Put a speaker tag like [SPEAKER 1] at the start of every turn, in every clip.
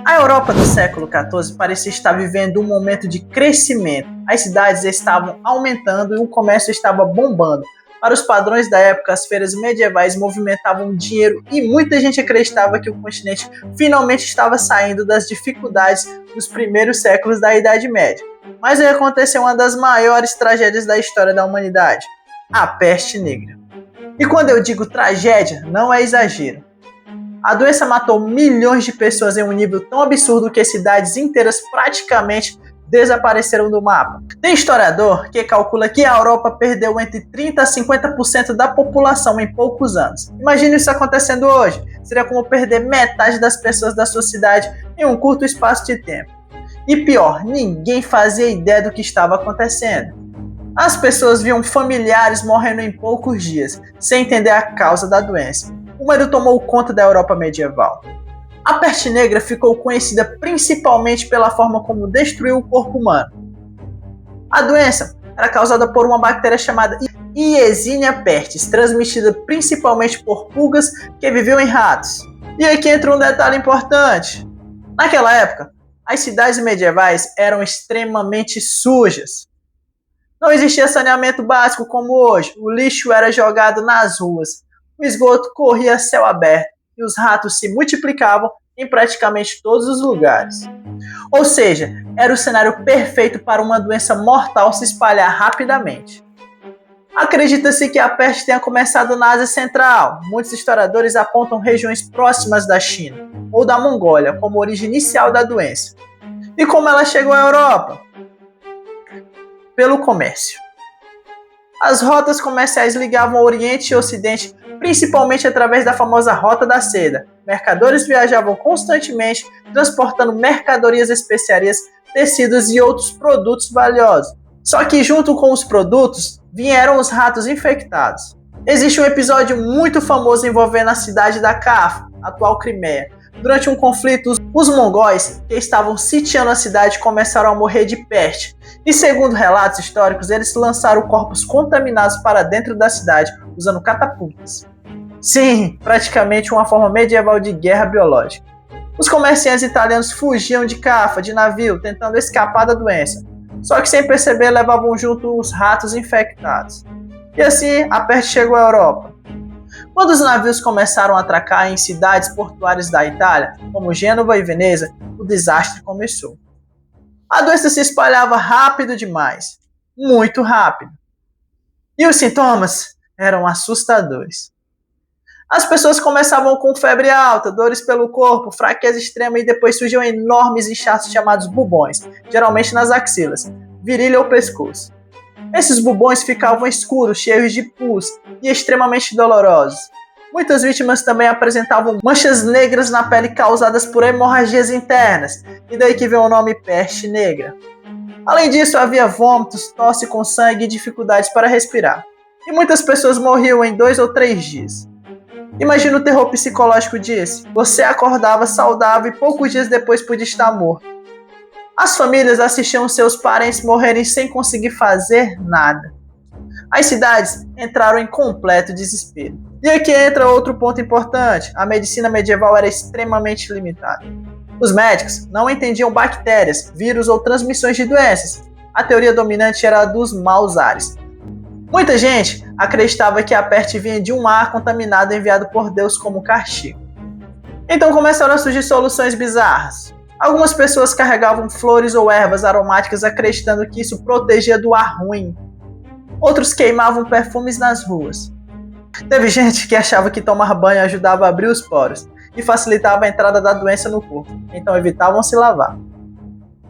[SPEAKER 1] A Europa do século XIV parecia estar vivendo um momento de crescimento. As cidades estavam aumentando e o comércio estava bombando. Para os padrões da época, as feiras medievais movimentavam dinheiro e muita gente acreditava que o continente finalmente estava saindo das dificuldades dos primeiros séculos da Idade Média. Mas aí aconteceu uma das maiores tragédias da história da humanidade, a Peste Negra. E quando eu digo tragédia, não é exagero. A doença matou milhões de pessoas em um nível tão absurdo que cidades inteiras praticamente desapareceram do mapa. Tem historiador que calcula que a Europa perdeu entre 30% a 50% da população em poucos anos. Imagine isso acontecendo hoje. Seria como perder metade das pessoas da sua cidade em um curto espaço de tempo. E pior, ninguém fazia ideia do que estava acontecendo. As pessoas viam familiares morrendo em poucos dias, sem entender a causa da doença. O medo tomou conta da Europa medieval. A peste negra ficou conhecida principalmente pela forma como destruiu o corpo humano. A doença era causada por uma bactéria chamada Yersinia pestis, transmitida principalmente por pulgas que viviam em ratos. E aqui entra um detalhe importante. Naquela época, as cidades medievais eram extremamente sujas. Não existia saneamento básico como hoje. O lixo era jogado nas ruas. O esgoto corria a céu aberto e os ratos se multiplicavam em praticamente todos os lugares. Ou seja, era o cenário perfeito para uma doença mortal se espalhar rapidamente. Acredita-se que a peste tenha começado na Ásia Central. Muitos historiadores apontam regiões próximas da China ou da Mongólia como origem inicial da doença. E como ela chegou à Europa? Pelo comércio. As rotas comerciais ligavam o Oriente e o Ocidente, principalmente através da famosa Rota da Seda. Mercadores viajavam constantemente, transportando mercadorias, especiarias, tecidos e outros produtos valiosos. Só que junto com os produtos, vieram os ratos infectados. Existe um episódio muito famoso envolvendo a cidade da Kaffa, atual Crimeia. Durante um conflito, os mongóis que estavam sitiando a cidade começaram a morrer de peste. E segundo relatos históricos, eles lançaram corpos contaminados para dentro da cidade, usando catapultas. Sim, praticamente uma forma medieval de guerra biológica. Os comerciantes italianos fugiam de Kaffa, de navio, tentando escapar da doença. Só que sem perceber, levavam junto os ratos infectados. E assim, a peste chegou à Europa. Quando os navios começaram a atracar em cidades portuárias da Itália, como Gênova e Veneza, o desastre começou. A doença se espalhava rápido demais, muito rápido. E os sintomas eram assustadores. As pessoas começavam com febre alta, dores pelo corpo, fraqueza extrema e depois surgiam enormes inchaços chamados bubões, geralmente nas axilas, virilha ou pescoço. Esses bubões ficavam escuros, cheios de pus e extremamente dolorosos. Muitas vítimas também apresentavam manchas negras na pele causadas por hemorragias internas, e daí que vem o nome peste negra. Além disso, havia vômitos, tosse com sangue e dificuldades para respirar. E muitas pessoas morriam em 2 ou 3 dias. Imagina o terror psicológico disso. Você acordava saudável e poucos dias depois podia estar morto. As famílias assistiam seus parentes morrerem sem conseguir fazer nada. As cidades entraram em completo desespero. E aqui entra outro ponto importante. A medicina medieval era extremamente limitada. Os médicos não entendiam bactérias, vírus ou transmissões de doenças. A teoria dominante era a dos maus ares. Muita gente acreditava que a peste vinha de um ar contaminado enviado por Deus como castigo. Então começaram a surgir soluções bizarras. Algumas pessoas carregavam flores ou ervas aromáticas acreditando que isso protegia do ar ruim. Outros queimavam perfumes nas ruas. Teve gente que achava que tomar banho ajudava a abrir os poros e facilitava a entrada da doença no corpo, então evitavam se lavar.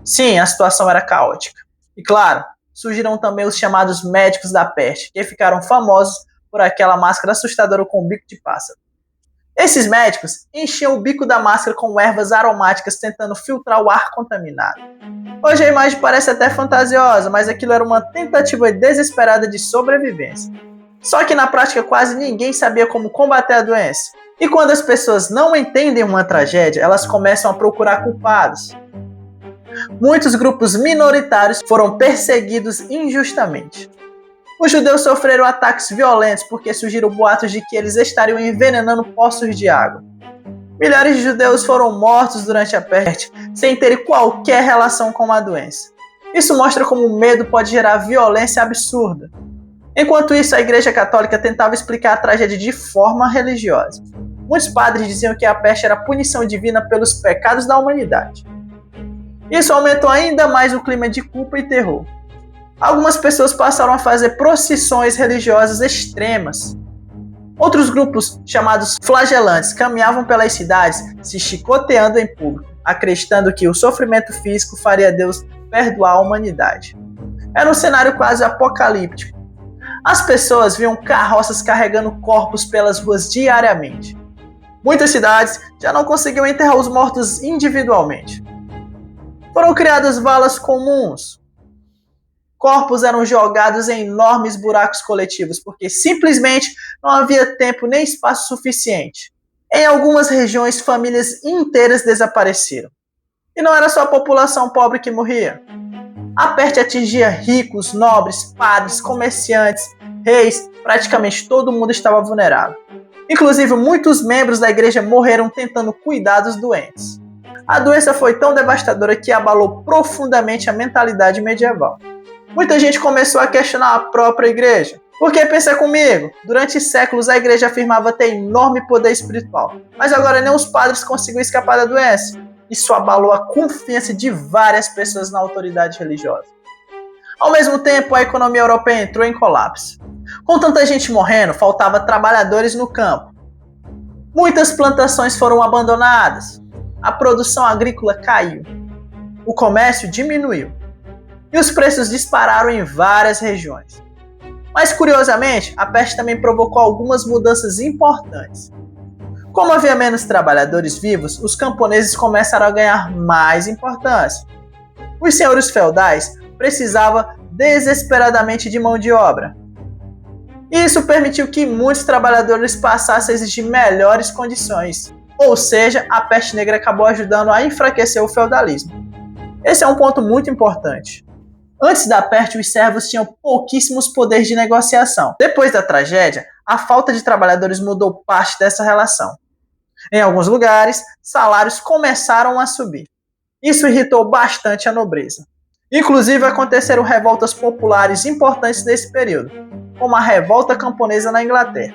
[SPEAKER 1] Sim, a situação era caótica. E claro, surgiram também os chamados médicos da peste, que ficaram famosos por aquela máscara assustadora com bico de pássaro. Esses médicos enchiam o bico da máscara com ervas aromáticas tentando filtrar o ar contaminado. Hoje a imagem parece até fantasiosa, mas aquilo era uma tentativa desesperada de sobrevivência. Só que na prática quase ninguém sabia como combater a doença. E quando as pessoas não entendem uma tragédia, elas começam a procurar culpados. Muitos grupos minoritários foram perseguidos injustamente. Os judeus sofreram ataques violentos porque surgiram boatos de que eles estariam envenenando poços de água. Milhares de judeus foram mortos durante a peste, sem terem qualquer relação com a doença. Isso mostra como o medo pode gerar violência absurda. Enquanto isso, a Igreja Católica tentava explicar a tragédia de forma religiosa. Muitos padres diziam que a peste era punição divina pelos pecados da humanidade. Isso aumentou ainda mais o clima de culpa e terror. Algumas pessoas passaram a fazer procissões religiosas extremas. Outros grupos, chamados flagelantes, caminhavam pelas cidades se chicoteando em público, acreditando que o sofrimento físico faria Deus perdoar a humanidade. Era um cenário quase apocalíptico. As pessoas viam carroças carregando corpos pelas ruas diariamente. Muitas cidades já não conseguiam enterrar os mortos individualmente. Foram criadas valas comuns. Corpos eram jogados em enormes buracos coletivos, porque simplesmente não havia tempo nem espaço suficiente. Em algumas regiões, famílias inteiras desapareceram. E não era só a população pobre que morria. A peste atingia ricos, nobres, padres, comerciantes, reis, praticamente todo mundo estava vulnerável. Inclusive, muitos membros da igreja morreram tentando cuidar dos doentes. A doença foi tão devastadora que abalou profundamente a mentalidade medieval. Muita gente começou a questionar a própria igreja. Porque pensa comigo, durante séculos a igreja afirmava ter enorme poder espiritual, mas agora nem os padres conseguiam escapar da doença. Isso abalou a confiança de várias pessoas na autoridade religiosa. Ao mesmo tempo, a economia europeia entrou em colapso. Com tanta gente morrendo, faltava trabalhadores no campo. Muitas plantações foram abandonadas. A produção agrícola caiu. O comércio diminuiu. E os preços dispararam em várias regiões. Mas, curiosamente, a peste também provocou algumas mudanças importantes. Como havia menos trabalhadores vivos, os camponeses começaram a ganhar mais importância. Os senhores feudais precisavam desesperadamente de mão de obra. Isso permitiu que muitos trabalhadores passassem a exigir melhores condições. Ou seja, a peste negra acabou ajudando a enfraquecer o feudalismo. Esse é um ponto muito importante. Antes da peste, os servos tinham pouquíssimos poderes de negociação. Depois da tragédia, a falta de trabalhadores mudou parte dessa relação. Em alguns lugares, salários começaram a subir. Isso irritou bastante a nobreza. Inclusive, aconteceram revoltas populares importantes nesse período, como a Revolta Camponesa na Inglaterra.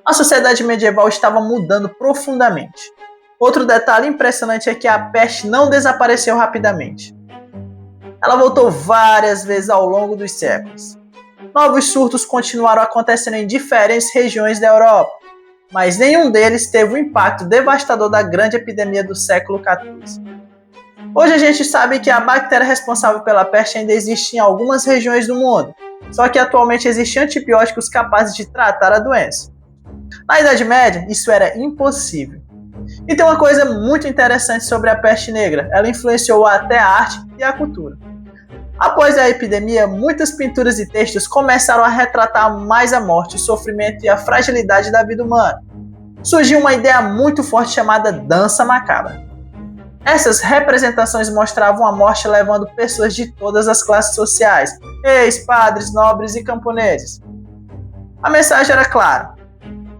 [SPEAKER 1] A sociedade medieval estava mudando profundamente. Outro detalhe impressionante é que a peste não desapareceu rapidamente. Ela voltou várias vezes ao longo dos séculos. Novos surtos continuaram acontecendo em diferentes regiões da Europa, mas nenhum deles teve o impacto devastador da grande epidemia do século XIV. Hoje a gente sabe que a bactéria responsável pela peste ainda existe em algumas regiões do mundo, só que atualmente existem antibióticos capazes de tratar a doença. Na Idade Média, isso era impossível. E tem uma coisa muito interessante sobre a peste negra, ela influenciou até a arte e a cultura. Após a epidemia, muitas pinturas e textos começaram a retratar mais a morte, o sofrimento e a fragilidade da vida humana. Surgiu uma ideia muito forte chamada dança macabra. Essas representações mostravam a morte levando pessoas de todas as classes sociais, reis, padres, nobres e camponeses. A mensagem era clara: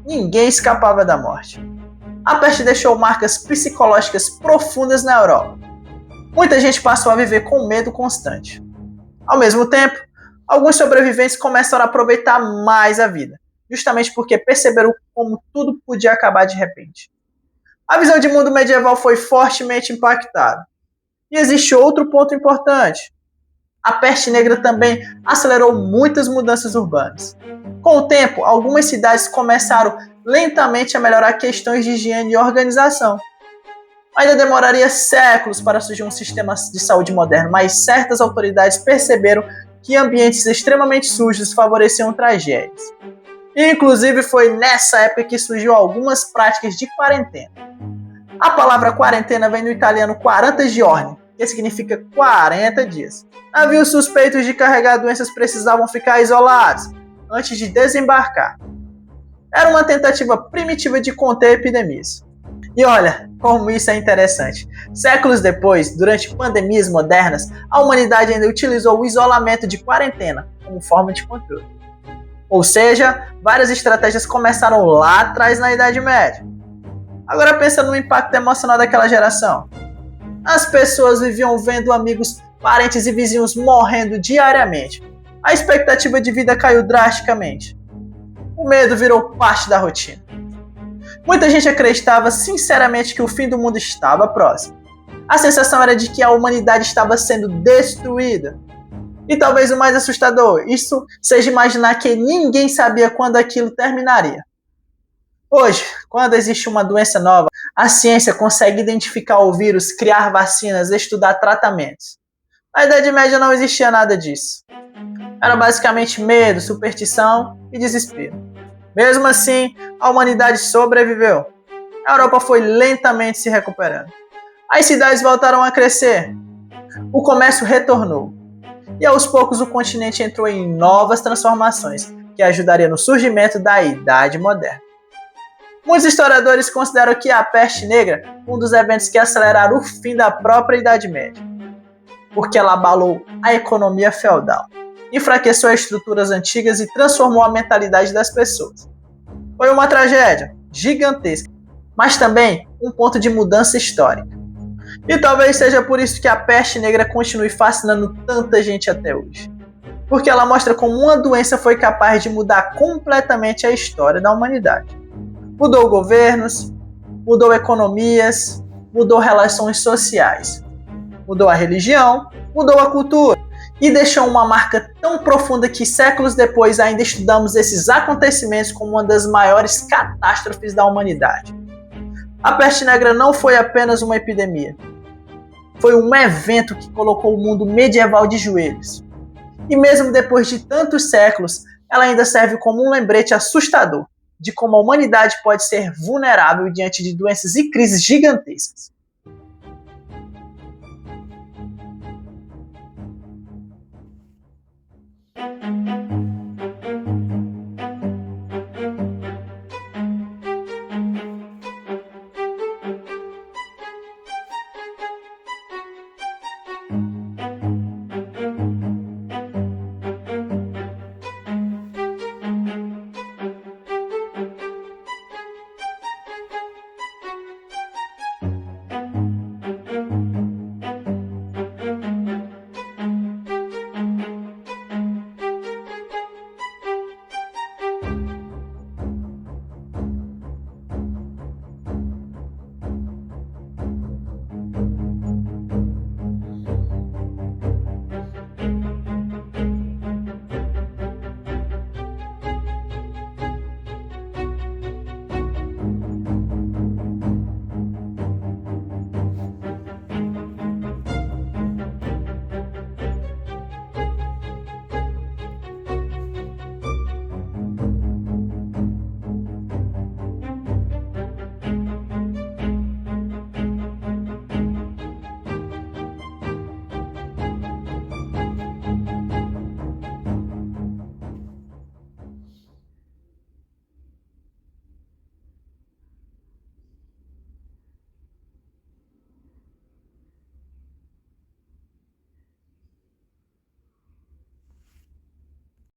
[SPEAKER 1] ninguém escapava da morte. A peste deixou marcas psicológicas profundas na Europa. Muita gente passou a viver com medo constante. Ao mesmo tempo, alguns sobreviventes começaram a aproveitar mais a vida, justamente porque perceberam como tudo podia acabar de repente. A visão de mundo medieval foi fortemente impactada. E existe outro ponto importante. A peste negra também acelerou muitas mudanças urbanas. Com o tempo, algumas cidades começaram lentamente a melhorar questões de higiene e organização. Ainda demoraria séculos para surgir um sistema de saúde moderno, mas certas autoridades perceberam que ambientes extremamente sujos favoreciam tragédias. E, inclusive, foi nessa época que surgiu algumas práticas de quarentena. A palavra quarentena vem do italiano 40 giorni, que significa 40 dias. Navios suspeitos de carregar doenças precisavam ficar isolados antes de desembarcar. Era uma tentativa primitiva de conter epidemias. E olha como isso é interessante. Séculos depois, durante pandemias modernas, a humanidade ainda utilizou o isolamento de quarentena como forma de controle. Ou seja, várias estratégias começaram lá atrás na Idade Média. Agora pensa no impacto emocional daquela geração. As pessoas viviam vendo amigos, parentes e vizinhos morrendo diariamente. A expectativa de vida caiu drasticamente. O medo virou parte da rotina. Muita gente acreditava sinceramente que o fim do mundo estava próximo. A sensação era de que a humanidade estava sendo destruída. E talvez o mais assustador, isso seja imaginar que ninguém sabia quando aquilo terminaria. Hoje, quando existe uma doença nova, a ciência consegue identificar o vírus, criar vacinas, estudar tratamentos. Na Idade Média não existia nada disso. Era basicamente medo, superstição e desespero. Mesmo assim, a humanidade sobreviveu. A Europa foi lentamente se recuperando. As cidades voltaram a crescer. O comércio retornou. E aos poucos o continente entrou em novas transformações, que ajudariam no surgimento da Idade Moderna. Muitos historiadores consideram que a peste negra um dos eventos que aceleraram o fim da própria Idade Média, porque ela abalou a economia feudal, enfraqueceu as estruturas antigas e transformou a mentalidade das pessoas. Foi uma tragédia gigantesca, mas também um ponto de mudança histórica. E talvez seja por isso que a peste negra continue fascinando tanta gente até hoje. Porque ela mostra como uma doença foi capaz de mudar completamente a história da humanidade. Mudou governos, mudou economias, mudou relações sociais, mudou a religião, mudou a cultura e deixou uma marca tão profunda que séculos depois ainda estudamos esses acontecimentos como uma das maiores catástrofes da humanidade. A peste negra não foi apenas uma epidemia. Foi um evento que colocou o mundo medieval de joelhos. E mesmo depois de tantos séculos, ela ainda serve como um lembrete assustador de como a humanidade pode ser vulnerável diante de doenças e crises gigantescas.